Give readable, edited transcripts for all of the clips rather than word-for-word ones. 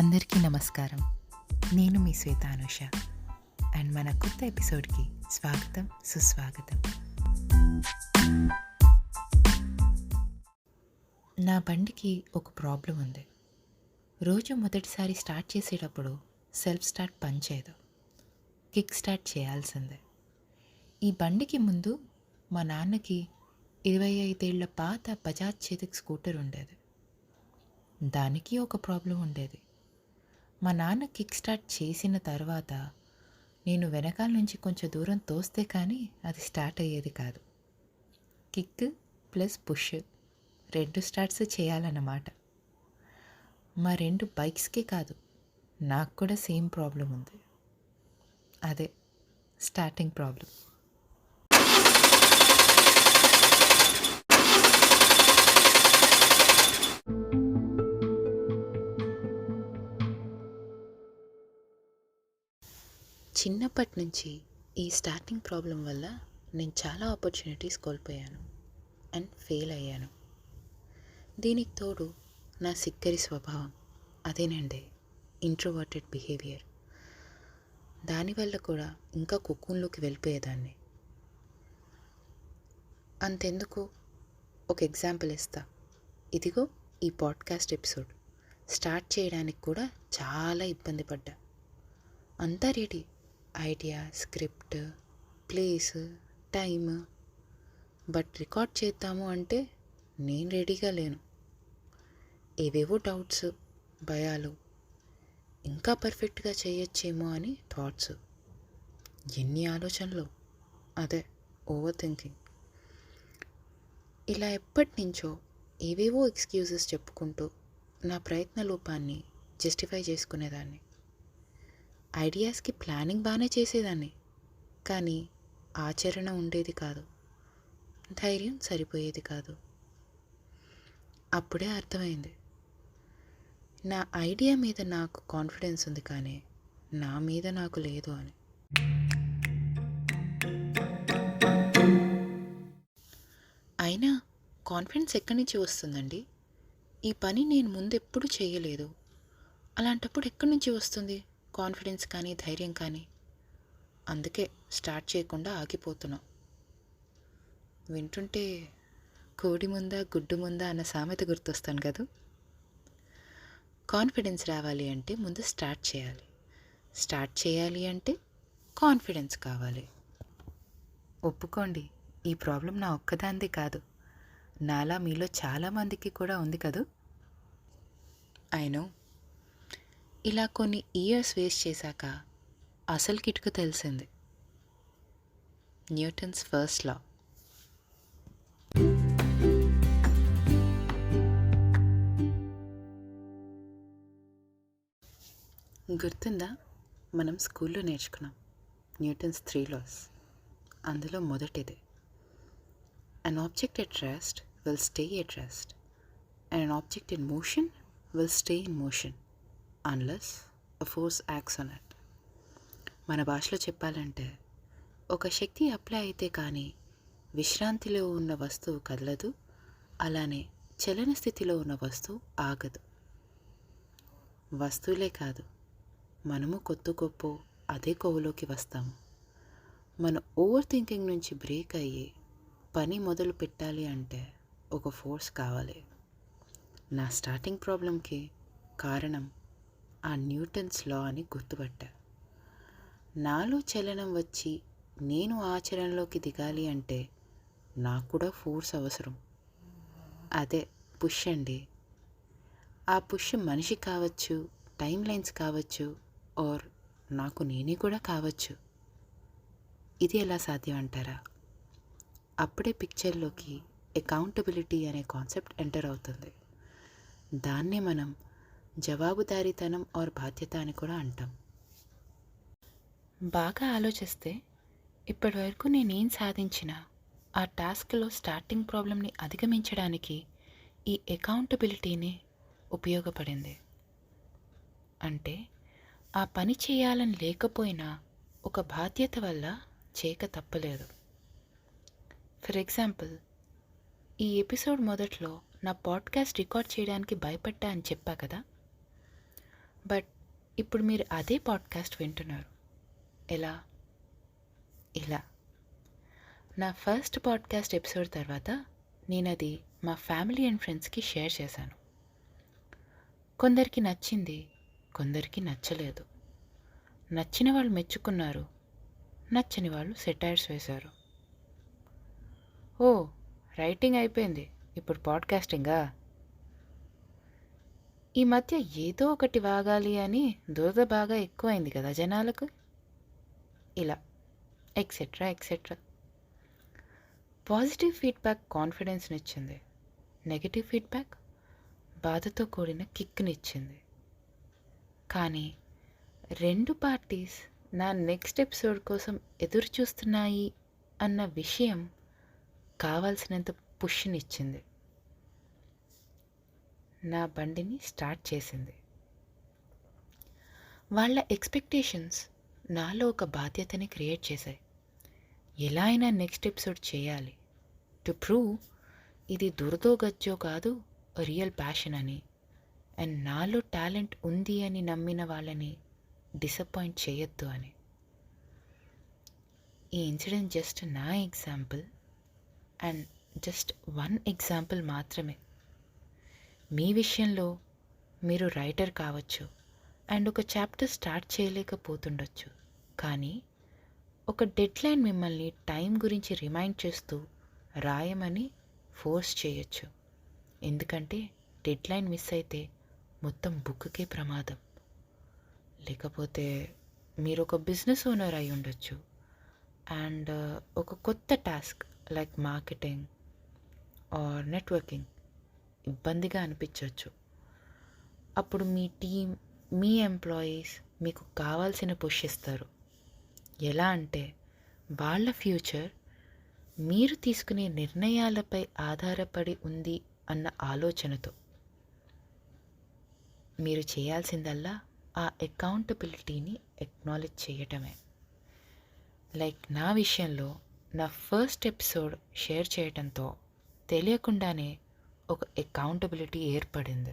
అందరికీ నమస్కారం. నేను మీ శ్వేత అనుష అండ్ మన కొత్త ఎపిసోడ్కి స్వాగతం, సుస్వాగతం. నా బండికి ఒక ప్రాబ్లం ఉంది. రోజు మొదటిసారి స్టార్ట్ చేసేటప్పుడు సెల్ఫ్ స్టార్ట్ పనిచేయదు. కిక్ స్టార్ట్ చేయాల్సిందే. ఈ బండికి ముందు మా నాన్నకి 25 ఏళ్ల పాత బజాజ్ చేతిక్ స్కూటర్ ఉండేది. దానికి ఒక ప్రాబ్లం ఉండేది. మా నాన్న కిక్ స్టార్ట్ చేసిన తర్వాత నేను వెనకాల నుంచి కొంచెం దూరం తోస్తే కానీ అది స్టార్ట్ అయ్యేది కాదు. కిక్ ప్లస్ పుష్ 2 స్టార్ట్స్ చేయాలన్నమాట. మా 2 బైక్స్కే కాదు, నాకు కూడా సేమ్ ప్రాబ్లం ఉంది. అదే స్టార్టింగ్ ప్రాబ్లం. చిన్నప్పటి నుంచి ఈ స్టార్టింగ్ ప్రాబ్లం వల్ల నేను చాలా ఆపర్చునిటీస్ కోల్పోయాను అండ్ ఫెయిల్ అయ్యాను. దీనికి తోడు నా సిక్కరి స్వభావం, అదేనండి ఇంట్రోవర్టెడ్ బిహేవియర్. దానివల్ల కూడా ఇంకా కుక్కూన్లోకి వెళ్ళిపోయేదాన్ని. అంతెందుకు, ఒక ఎగ్జాంపుల్ ఇస్తా. ఇదిగో ఈ పాడ్కాస్ట్ ఎపిసోడ్ స్టార్ట్ చేయడానికి కూడా చాలా ఇబ్బంది పడ్డా. అంతా ready, idea, script, place, time. But record చేద్దాము అంటే నేను రెడీగా లేను. ఏవేవో డౌట్స్, భయాలు, ఇంకా పర్ఫెక్ట్గా చేయొచ్చేమో అని థాట్స్. ఎన్ని ఆలోచనలు, అదే ఓవర్ థింకింగ్. ఇలా ఎప్పటి నుంచో ఏవేవో ఎక్స్క్యూజెస్ చెప్పుకుంటూ నా ప్రయత్న లోపాన్ని జస్టిఫై చేసుకునేదాన్ని. ఐడియాస్కి ప్లానింగ్ బాగానే చేసేదాన్ని, కానీ ఆచరణ ఉండేది కాదు, ధైర్యం సరిపోయేది కాదు. అప్పుడే అర్థమైంది, నా ఐడియా మీద నాకు కాన్ఫిడెన్స్ ఉంది కానీ నా మీద నాకు లేదు అని. అయినా కాన్ఫిడెన్స్ ఎక్కడి నుంచి వస్తుందండి? ఈ పని నేను ముందు ఎప్పుడు చేయలేదు. అలాంటప్పుడు ఎక్కడి నుంచి వస్తుంది కాన్ఫిడెన్స్ కానీ ధైర్యం కానీ? అందుకే స్టార్ట్ చేయకుండా ఆగిపోతున్నాం. వింటుంటే కోడి ముందా గుడ్డు ముందా అన్న సామెత గుర్తొస్తాను కదా. కాన్ఫిడెన్స్ రావాలి అంటే ముందు స్టార్ట్ చేయాలి. స్టార్ట్ చేయాలి అంటే కాన్ఫిడెన్స్ కావాలి. ఒప్పుకోండి, ఈ ప్రాబ్లం నా ఒక్కదాంది కాదు, నాలా మీలో చాలామందికి కూడా ఉంది కదూ. అయినో. ఇలా కొన్ని ఇయర్స్ వేస్ట్ చేశాక అసలు కిటుకు తెలిసింది. న్యూటన్స్ ఫస్ట్ లా. గుర్తుందా? మనం స్కూల్లో నేర్చుకున్నాం న్యూటన్స్ 3 laws. అందులో మొదటిది, an object at rest will stay at rest and an object in motion will stay in motion unless a force acts on it. మన భాషలో చెప్పాలంటే, ఒక శక్తి అప్లై అయితే కానీ విశ్రాంతిలో ఉన్న వస్తువు కదలదు, అలానే చలన స్థితిలో ఉన్న వస్తువు ఆగదు. వస్తువులే కాదు, మనము కొత్త గొప్ప అదే కోవలోకి వస్తాము. మన ఓవర్ థింకింగ్ నుంచి బ్రేక్ అయ్యి పని మొదలు పెట్టాలి అంటే ఒక ఫోర్స్ కావాలి. నా స్టార్టింగ్ ప్రాబ్లంకి కారణం ఆ న్యూటన్స్ లా అని గుర్తుపట్టా. నాలో చలనం వచ్చి నేను ఆచరణలోకి దిగాలి అంటే నాకు కూడా ఫోర్స్ అవసరం. అదే పుష్ అండి. ఆ పుష్ మనిషి కావచ్చు, టైం లైన్స్ కావచ్చు, ఆర్ నాకు నేనే కూడా కావచ్చు. ఇది ఎలా సాధ్యం అంటారా? అప్పుడే పిక్చర్లోకి అకౌంటబిలిటీ అనే కాన్సెప్ట్ ఎంటర్ అవుతుంది. దాన్నే మనం జవాబుదారీతనం ఆర్ బాధ్యత అని కూడా అంటాం. బాగా ఆలోచిస్తే ఇప్పటి వరకు నేనేం సాధించినా ఆ టాస్క్లో స్టార్టింగ్ ప్రాబ్లంని అధిగమించడానికి ఈ అకౌంటబిలిటీనే ఉపయోగపడింది. అంటే ఆ పని చేయాలని లేకపోయినా ఒక బాధ్యత వల్ల చేయక తప్పలేదు. ఫర్ ఎగ్జాంపుల్, ఈ ఎపిసోడ్ మొదట్లో నా పాడ్కాస్ట్ రికార్డ్ చేయడానికి భయపడ్డా అని చెప్పా కదా. బట్ ఇప్పుడు మీరు అదే పాడ్కాస్ట్ వింటున్నారు. ఎలా? ఇలా. నా ఫస్ట్ పాడ్కాస్ట్ ఎపిసోడ్ తర్వాత నేను అది మా ఫ్యామిలీ అండ్ ఫ్రెండ్స్కి షేర్ చేశాను. కొందరికి నచ్చింది, కొందరికి నచ్చలేదు. నచ్చిన వాళ్ళు మెచ్చుకున్నారు, నచ్చని వాళ్ళు సెటైర్స్ వేశారు. ఓ, రైటింగ్ అయిపోయింది, ఇప్పుడు పాడ్కాస్టింగా? ఈ మధ్య ఏదో ఒకటి వాగాలి అని దురద బాగా ఎక్కువైంది కదా జనాలకు. ఇలా ఎక్సెట్రా ఎక్సెట్రా. పాజిటివ్ ఫీడ్బ్యాక్ కాన్ఫిడెన్స్నిచ్చింది, నెగిటివ్ ఫీడ్బ్యాక్ బాధతో కూడిన కిక్నిచ్చింది. కానీ రెండు పార్టీస్ నా నెక్స్ట్ ఎపిసోడ్ కోసం ఎదురు చూస్తున్నాయి అన్న విషయం కావాల్సినంత పుష్నిచ్చింది. నా బండిని స్టార్ట్ చేసింది. వాళ్ళ ఎక్స్పెక్టేషన్స్ నాలో ఒక బాధ్యతని క్రియేట్ చేశాయి. ఎలా అయినా నెక్స్ట్ ఎపిసోడ్ చేయాలి, టు ప్రూవ్ ఇది దురదో గజ్జో కాదు, రియల్ ప్యాషన్ అని, అండ్ నాలో టాలెంట్ ఉంది అని నమ్మిన వాళ్ళని డిసప్పాయింట్ చేయొద్దు అని. ఈ ఇన్సిడెంట్ జస్ట్ నా example, and just one example మాత్రమే. మీ విషయంలో మీరు రైటర్ కావచ్చు అండ్ ఒక చాప్టర్ స్టార్ట్ చేయలేకపోతుండొచ్చు, కానీ ఒక డెడ్లైన్ మిమ్మల్ని టైం గురించి రిమైండ్ చేస్తూ రాయమని ఫోర్స్ చేయొచ్చు. ఎందుకంటే డెడ్లైన్ మిస్ అయితే మొత్తం బుక్కే ప్రమాదం. లేకపోతే మీరు ఒక బిజినెస్ ఓనర్ అయి ఉండొచ్చు అండ్ ఒక కొత్త task like marketing or networking ఇబ్బందిగా అనిపించవచ్చు. అప్పుడు మీ టీం, మీ ఎంప్లాయీస్ మీకు కావాల్సిన పుష్ ఇస్తారు. ఎలా అంటే వాళ్ళ ఫ్యూచర్ మీరు తీసుకునే నిర్ణయాలపై ఆధారపడి ఉంది అన్న ఆలోచనతో. మీరు చేయాల్సిందల్లా ఆ అకౌంటబిలిటీని ఎక్నాలెడ్జ్ చేయటమే. లైక్ నా విషయంలో నా ఫస్ట్ ఎపిసోడ్ షేర్ చేయడంతో తెలియకుండానే ఒక అకౌంటబిలిటీ ఏర్పడింది.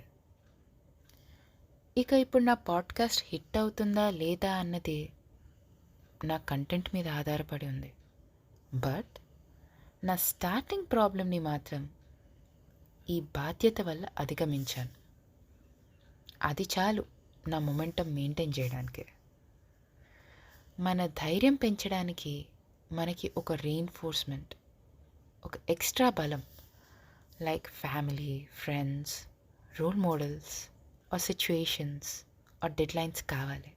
ఇక ఇప్పుడు నా పాడ్కాస్ట్ హిట్ అవుతుందా లేదా అన్నది నా కంటెంట్ మీద ఆధారపడి ఉంది. బట్ నా స్టార్టింగ్ ప్రాబ్లమ్ని మాత్రం ఈ బాధ్యత వల్ల అధిగమించాను. అది చాలు నా మొమెంటం మెయింటైన్ చేయడానికి. మన ధైర్యం పెంచడానికి మనకి ఒక రీఇన్ఫోర్స్మెంట్, ఒక ఎక్స్ట్రా బలం like family, friends, role models or situations or deadlines కావాలి.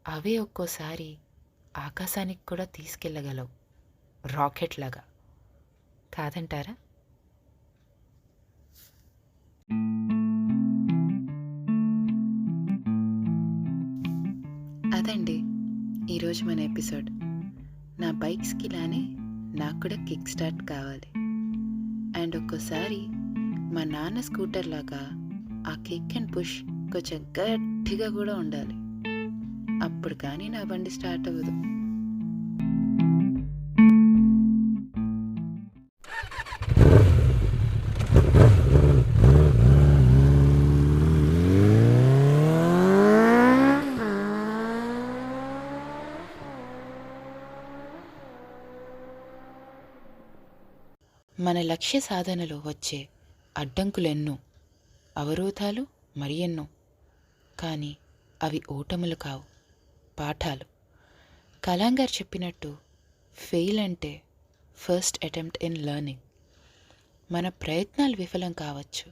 అవే ఒక్కోసారి ఆకాశానికి కూడా తీసుకెళ్ళగలవు, రాకెట్ లాగా. కాదంటారా? అదండి ఈరోజు మన ఎపిసోడ్. నా బైక్స్కి ఇలానే నాకు కూడా కిక్ స్టార్ట్ కావాలి. అండ్ ఒక్కోసారి మా నాన్న స్కూటర్ లాగా ఆ కిక్ అండ్ పుష్ కొంచెం గట్టిగా కూడా ఉండాలి. అప్పుడు కానీ నా బండి స్టార్ట్ అవ్వదు. మన లక్ష్య సాధనలో వచ్చే అడ్డంకులెన్నో, అవరోధాలు మరి ఎన్నో. కానీ అవి ఓటములు కావు, పాఠాలు. కలాం గారు చెప్పినట్టు ఫెయిల్ అంటే ఫస్ట్ అటెంప్ట్ ఇన్ లెర్నింగ్. మన ప్రయత్నాలు విఫలం కావచ్చు,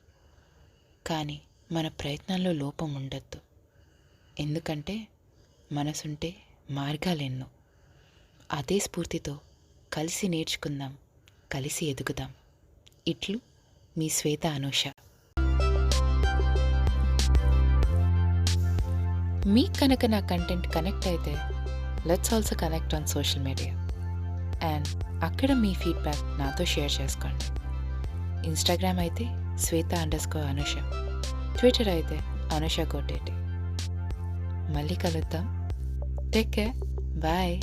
కానీ మన ప్రయత్నాల్లో లోపం ఉండద్దు. ఎందుకంటే మనసుంటే మార్గాలెన్నో. అదే స్ఫూర్తితో కలిసి నేర్చుకుందాం, కలిసి ఎదుగుదాం. ఇట్లు మీ శ్వేత అనూష. మీకు కనుక నా కంటెంట్ కనెక్ట్ అయితే let's also connect on social media and అక్కడ మీ ఫీడ్బ్యాక్ నాతో షేర్ చేసుకోండి. ఇన్స్టాగ్రామ్ అయితే శ్వేత_అనూష, ట్విట్టర్ అయితే అనూష కోటేటి. మళ్ళీ కలుద్దాం. Take care, bye.